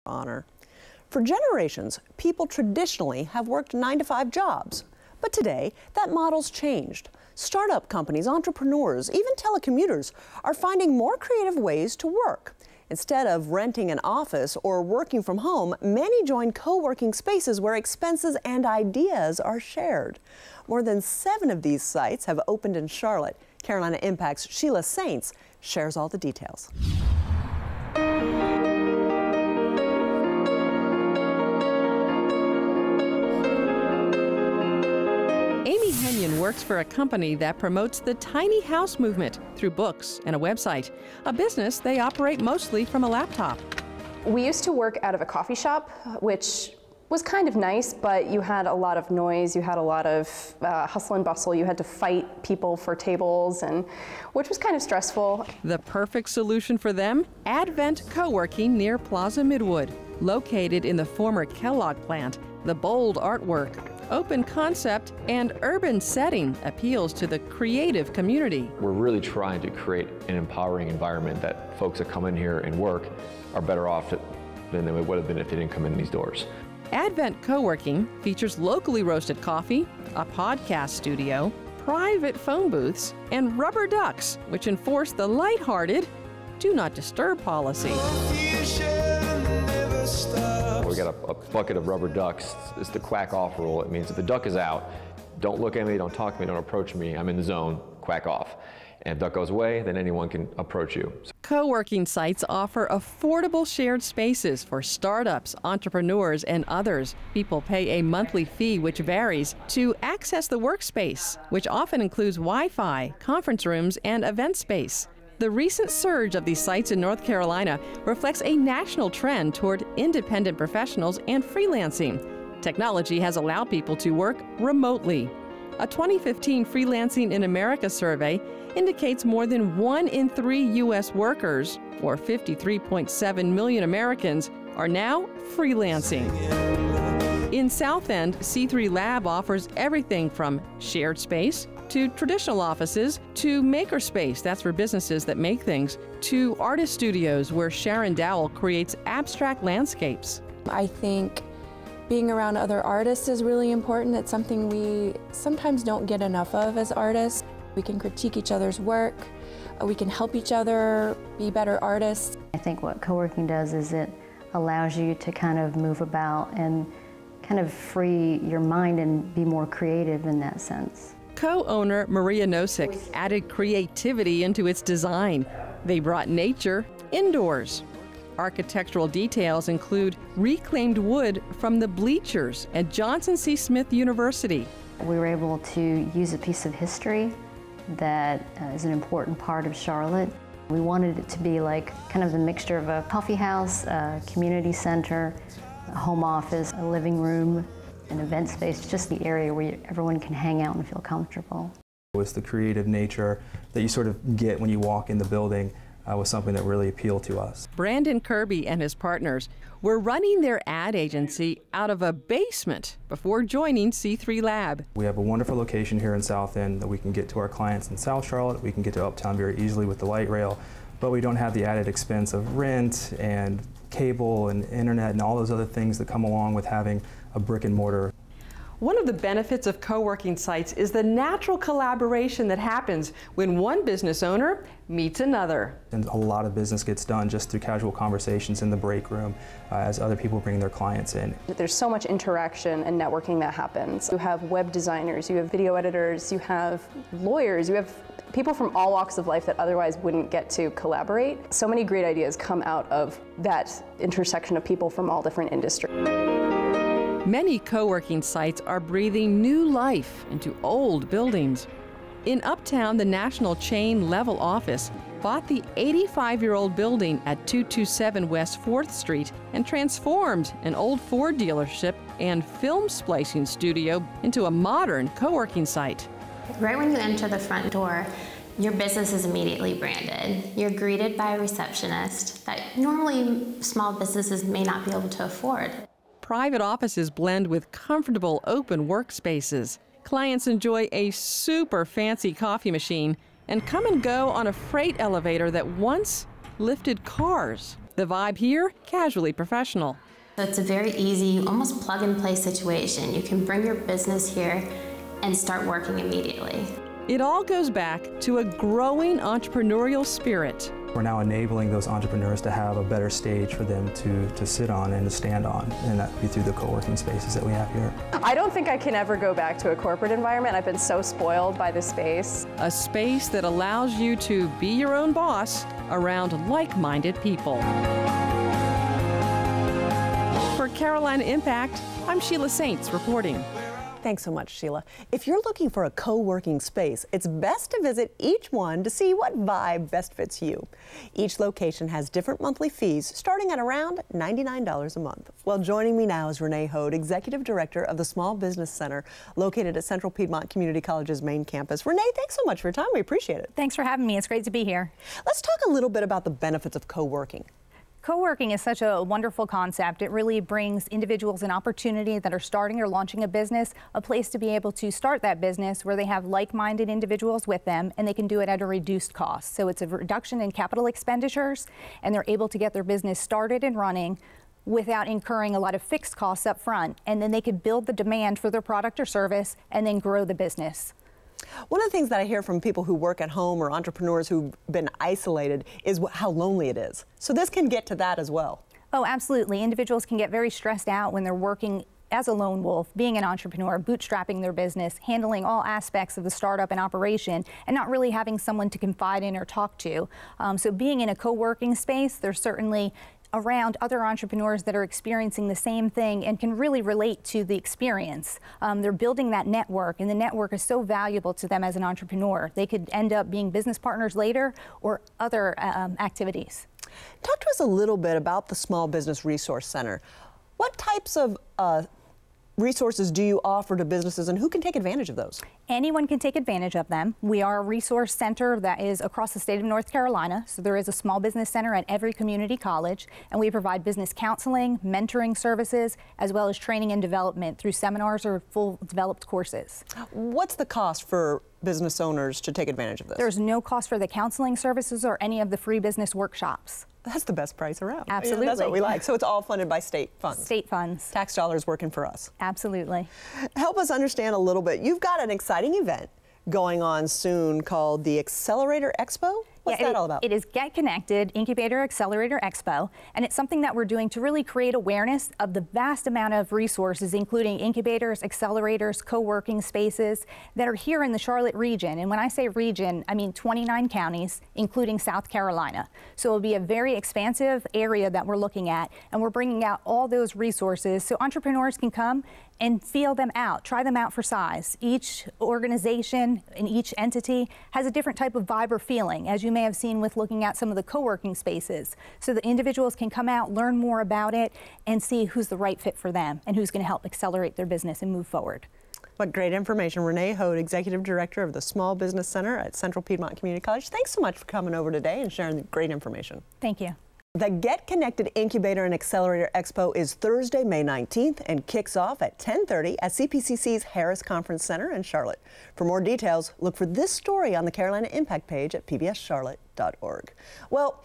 honor. For generations, people traditionally have worked 9-to-5 jobs. But today, that model's changed. Startup companies, entrepreneurs, even telecommuters are finding more creative ways to work. Instead of renting an office or working from home, many join co-working spaces where expenses and ideas are shared. More than 7 of these sites have opened in Charlotte. Carolina Impact's Sheila Saints shares all the details. Amy Henyon works for a company that promotes the tiny house movement through books and a website, a business they operate mostly from a laptop. We used to work out of a coffee shop, which was kind of nice, but you had a lot of noise, you had a lot of hustle and bustle, you had to fight people for tables, which was kind of stressful. The perfect solution for them? Advent Co-working near Plaza Midwood. Located in the former Kellogg plant, the bold artwork, open concept, and urban setting appeals to the creative community. We're really trying to create an empowering environment that folks that come in here and work are better off than they would have been if they didn't come in these doors. Advent Co-working features locally roasted coffee, a podcast studio, private phone booths, and rubber ducks, which enforce the lighthearted do not disturb policy. We got a bucket of rubber ducks. It's the quack off rule. It means if the duck is out, don't look at me, don't talk to me, don't approach me, I'm in the zone, quack off. And if duck goes away, then anyone can approach you. Co-working sites offer affordable shared spaces for startups, entrepreneurs, and others. People pay a monthly fee which varies to access the workspace, which often includes Wi-Fi, conference rooms, and event space. The recent surge of these sites in North Carolina reflects a national trend toward independent professionals and freelancing. Technology has allowed people to work remotely. A 2015 Freelancing in America survey indicates more than 1 in 3 U.S. workers, or 53.7 million Americans, are now freelancing. In South End, C3 Lab offers everything from shared space to traditional offices, to makerspace, that's for businesses that make things, to artist studios where Sharon Dowell creates abstract landscapes. I think being around other artists is really important. It's something we sometimes don't get enough of as artists. We can critique each other's work, we can help each other be better artists. I think what co-working does is it allows you to kind of move about and kind of free your mind and be more creative in that sense. Co-owner Maria Nosek added creativity into its design. They brought nature indoors. Architectural details include reclaimed wood from the bleachers at Johnson C. Smith University. We were able to use a piece of history that is an important part of Charlotte. We wanted it to be like kind of the mixture of a coffee house, a community center, a home office, a living room, an event space, just the area where everyone can hang out and feel comfortable. It was the creative nature that you sort of get when you walk in the building was something that really appealed to us. Brandon Kirby and his partners were running their ad agency out of a basement before joining C3 Lab. We have a wonderful location here in South End that we can get to our clients in South Charlotte. We can get to Uptown very easily with the light rail, but we don't have the added expense of rent and cable and internet and all those other things that come along with having a brick and mortar. One of the benefits of co-working sites is the natural collaboration that happens when one business owner meets another. And a lot of business gets done just through casual conversations in the break room as other people bring their clients in. There's so much interaction and networking that happens. You have web designers, you have video editors, you have lawyers, you have people from all walks of life that otherwise wouldn't get to collaborate. So many great ideas come out of that intersection of people from all different industries. Many co-working sites are breathing new life into old buildings. In Uptown, the national chain Level Office bought the 85-year-old building at 227 West 4th Street and transformed an old Ford dealership and film splicing studio into a modern co-working site. Right when you enter the front door, your business is immediately branded. You're greeted by a receptionist that normally small businesses may not be able to afford. Private offices blend with comfortable open workspaces. Clients enjoy a super fancy coffee machine and come and go on a freight elevator that once lifted cars. The vibe here, casually professional. So it's a very easy, almost plug-and-play situation. You can bring your business here and start working immediately. It all goes back to a growing entrepreneurial spirit. We're now enabling those entrepreneurs to have a better stage for them to sit on and to stand on, and that would be through the co-working spaces that we have here. I don't think I can ever go back to a corporate environment. I've been so spoiled by this space. A space that allows you to be your own boss around like-minded people. For Carolina Impact, I'm Sheila Saints reporting. Thanks so much, Sheila. If you're looking for a co-working space, it's best to visit each one to see what vibe best fits you. Each location has different monthly fees, starting at around $99 a month. Well, joining me now is Renee Hode, Executive Director of the Small Business Center, located at Central Piedmont Community College's main campus. Renee, thanks so much for your time. We appreciate it. Thanks for having me. It's great to be here. Let's talk a little bit about the benefits of co-working. Co-working is such a wonderful concept. It really brings individuals an opportunity that are starting or launching a business, a place to be able to start that business where they have like-minded individuals with them and they can do it at a reduced cost. So it's a reduction in capital expenditures and they're able to get their business started and running without incurring a lot of fixed costs up front, and then they could build the demand for their product or service and then grow the business. One of the things that I hear from people who work at home or entrepreneurs who've been isolated is how lonely it is. So this can get to that as well. Oh, absolutely. Individuals can get very stressed out when they're working as a lone wolf, being an entrepreneur, bootstrapping their business, handling all aspects of the startup and operation, and not really having someone to confide in or talk to. So being in a co-working space, there's certainly around other entrepreneurs that are experiencing the same thing and can really relate to the experience. They're building that network, and the network is so valuable to them as an entrepreneur. They could end up being business partners later or other activities. Talk to us a little bit about the Small Business Resource Center. What types of resources do you offer to businesses, and who can take advantage of those? Anyone can take advantage of them. We are a resource center that is across the state of North Carolina, so there is a small business center at every community college, and we provide business counseling, mentoring services, as well as training and development through seminars or full developed courses. What's the cost for business owners to take advantage of this? There's no cost for the counseling services or any of the free business workshops. That's the best price around. Absolutely. That's what we like. So it's all funded by state funds. State funds. Tax dollars working for us. Absolutely. Help us understand a little bit. You've got an exciting event going on soon called the Accelerator Expo. What's that all about? It is Get Connected Incubator Accelerator Expo, and it's something that we're doing to really create awareness of the vast amount of resources, including incubators, accelerators, co-working spaces that are here in the Charlotte region. And when I say region, I mean 29 counties, including South Carolina. So it'll be a very expansive area that we're looking at, and we're bringing out all those resources so entrepreneurs can come and feel them out, try them out for size. Each organization and each entity has a different type of vibe or feeling, as you may have seen with looking at some of the co-working spaces. So the individuals can come out, learn more about it, and see who's the right fit for them and who's going to help accelerate their business and move forward. What great information. Renee Hode, Executive Director of the Small Business Center at Central Piedmont Community College. Thanks so much for coming over today and sharing the great information. Thank you. The Get Connected Incubator and Accelerator Expo is Thursday, May 19th and kicks off at 10:30 at CPCC's Harris Conference Center in Charlotte. For more details, look for this story on the Carolina Impact page at pbscharlotte.org. Well,